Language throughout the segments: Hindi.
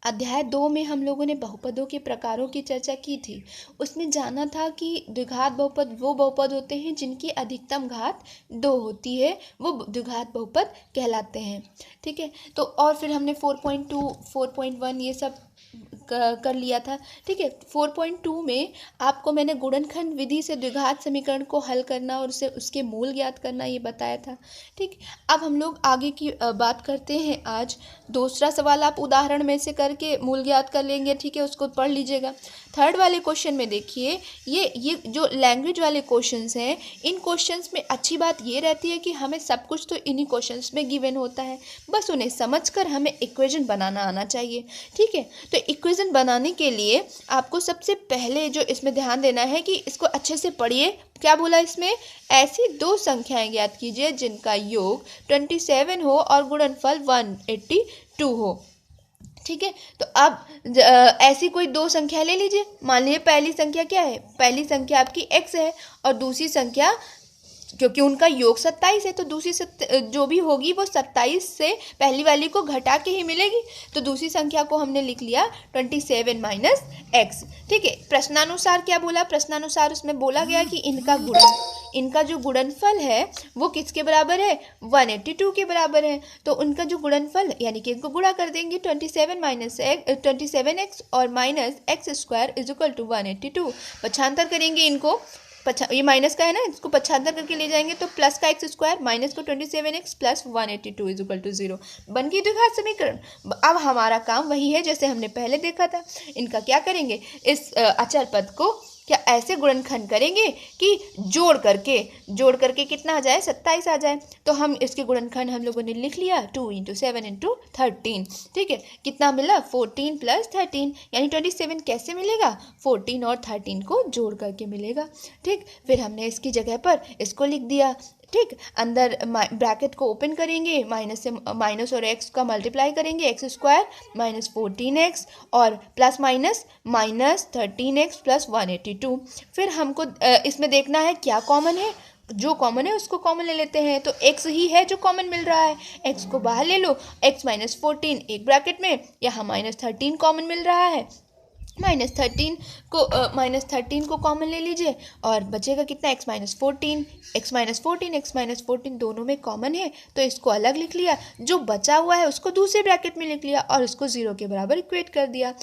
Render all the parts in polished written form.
अध्याय 2 में हम लोगों ने बहुपदों के प्रकारों की चर्चा की थी। उसमें जाना था कि द्विघात बहुपद वो बहुपद होते हैं जिनकी अधिकतम घात 2 होती है, वो द्विघात बहुपद कहलाते हैं। ठीक है, तो और फिर हमने 4.2 4.1 ये सब कर लिया था। ठीक है, 4.2 में आपको मैंने गुणनखंड विधि से द्विघात समीकरण को हल करना और उसे उसके मूल ज्ञात करना ये बताया था। ठीक, अब हम लोग आगे की बात करते हैं। आज दूसरा सवाल आप उदाहरण में से करके मूल ज्ञात कर लेंगे। ठीक है, उसको पढ़ लीजिएगा। थर्ड वाले क्वेश्चन में देखिए, ये जो लैंग्वेज वाले क्वेश्चंस हैं, इन क्वेश्चंस में अच्छी बात ये रहती है कि हमें सब कुछ तो इन्हीं क्वेश्चंस में गिवन होता है, बस उन्हें समझकर हमें इक्वेशन बनाना आना चाहिए। ठीक है, तो इक्वेशन बनाने के लिए आपको सबसे पहले जो इसमें ध्यान देना है कि इसको अच्छे से पढ़िए। क्या बोला इसमें? ऐसी दो संख्याएं ज्ञात कीजिए जिनका योग 27 हो और गुणनफल 182 हो। ठीक है, तो अब ऐसी कोई दो संख्या ले लीजिए। मान लीजिए पहली संख्या क्या है? पहली संख्या आपकी x है और दूसरी संख्या, क्योंकि उनका योग 27 है तो दूसरी जो भी होगी वो 27 से पहली वाली को घटा के ही मिलेगी। तो दूसरी संख्या को हमने लिख लिया 27 माइनस x। ठीक है, प्रश्नानुसार क्या बोला? प्रश्नानुसार उसमें बोला गया कि इनका जो गुणनफल है वो किसके बराबर है? 182 के बराबर है। तो उनका जो गुणनफल यानी कि इनको गुणा कर देंगे 27x और minus x square is equal to 182। पक्षांतर करेंगे इनको, ये माइनस का है ना, इसको पक्षांतर करके ले जाएंगे तो प्लस का एक्स स्क्वायर माइनस को 27x plus 182 is equal to 0 बन गई द्विघात समीकरण। अब हमारा काम वही है जैसे हमने पहले देखा था। इनका क्या करेंगे? इस अचर पद को क्या ऐसे गुणनखंड करेंगे कि जोड़ करके कितना आ जाए? 27 आ जाए। तो हम इसके गुणनखंड हम लोगों ने लिख लिया 2 × 7 × 13। ठीक है, कितना मिला? 14 + 13 यानी 27 कैसे मिलेगा? 14 और 13 को जोड़ करके मिलेगा। ठीक, फिर हमने इसकी जगह पर इसको लिख दिया। ठीक, अंदर ब्रैकेट को ओपन करेंगे, माइनस और एक्स का मल्टीप्लाई करेंगे, एक्स स्क्वायर माइनस 14x और प्लस माइनस 13x प्लस 182। फिर हमको इसमें देखना है क्या कॉमन है। जो कॉमन है उसको कॉमन ले लेते हैं। तो x ही है जो कॉमन मिल रहा है, x को बाहर ले लो। x माइनस 14 एक ब्रैकेट में, यहाँ माइनस 13 कॉमन मिल रहा है, माइनस थर्टीन को कॉमन ले लीजिए और बचेगा कितना? x माइनस फोर्टीन दोनों में कॉमन है तो इसको अलग लिख लिया। जो बचा हुआ है उसको दूसरे ब्रैकेट में लिख लिया और इसको 0 के बराबर इक्वेट कर दिया।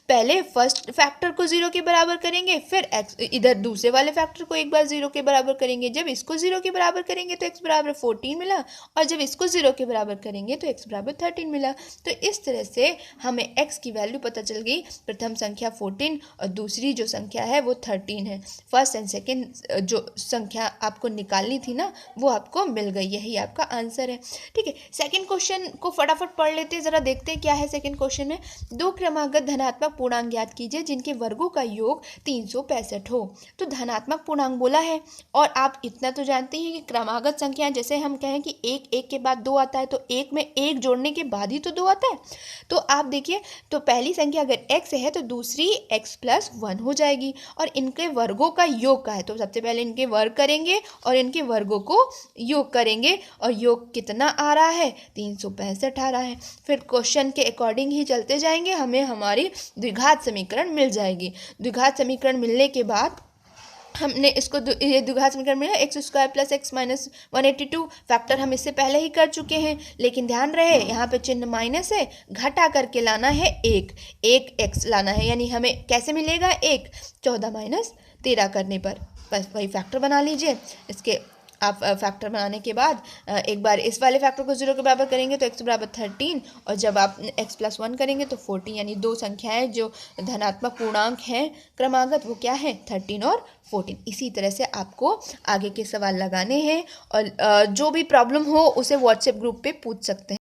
पहले फर्स्ट फैक्टर को 0 के बराबर करेंगे, फिर x इधर दूसरे वाले फैक्टर को एक बार 0 के बराबर करेंगे। जब इसको 0 के बराबर करेंगे तो x बराबर 14 मिला और जब इसको 0 के बराबर करेंगे तो x बराबर 13 मिला। तो इस तरह से हमें x की वैल्यू पता चल गई। प्रथम संख्या 14 और दूसरी जो संख्या है वो 13 है। फर्स्ट एंड सेकंड जो संख्या आपको निकालनी थी ना वो आपको मिल गई। यही आपका आंसर है। ठीक है, सेकंड क्वेश्चन को फटाफट पढ़ लेते हैं, जरा देखते हैं क्या है सेकंड क्वेश्चन में। दो क्रमागत धनात्मक पूर्णांक ज्ञात कीजिए जिनके वर्गों का योग 365 हो। तो धनात्मक पूर्णांक बोला है और आप इतना तो जानते हैं कि क्रमागत संख्या जैसे हम कहें कि एक के बाद 2 आता है तो एक में एक जोड़ने के बाद ही तो 2 आता है। तो आप देखिए, तो पहली संख्या अगर x है तो दूसरी x + 1 हो जाएगी और इनके वर्गों का योग का है तो सबसे पहले इनके वर्ग करेंगे और इनके वर्गों को योग करेंगे और योग कितना आ रहा है? 365 आ रहा है। फिर क्वेश्चन के अकॉर्डिंग ही चलते जाएंगे, हमें हमारी द्विघात समीकरण मिल जाएगी। द्विघात समीकरण मिलने के बाद हमने इसको ये द्विघात समीकरण में x square plus x minus 182 factor हम इससे पहले ही कर चुके हैं, लेकिन ध्यान रहे यहाँ पे चिन्ह माइनस है, घटा करके लाना है एक एक्स लाना है, यानी हमें कैसे मिलेगा? 14 माइनस 13 करने पर बस वही फैक्टर बना लीजिए। इसके आप फैक्टर बनाने के बाद एक बार इस वाले फैक्टर को 0 के बराबर करेंगे तो x बराबर 13 और जब आप x + 1 करेंगे तो 14, यानी दो संख्याएं जो धनात्मक पूर्णांक हैं क्रमागत वो क्या है? 13 और 14। इसी तरह से आपको आगे के सवाल लगाने हैं और जो भी प्रॉब्लम हो उसे व्हाट्सएप ग्रुप पे पूछ सकते हैं।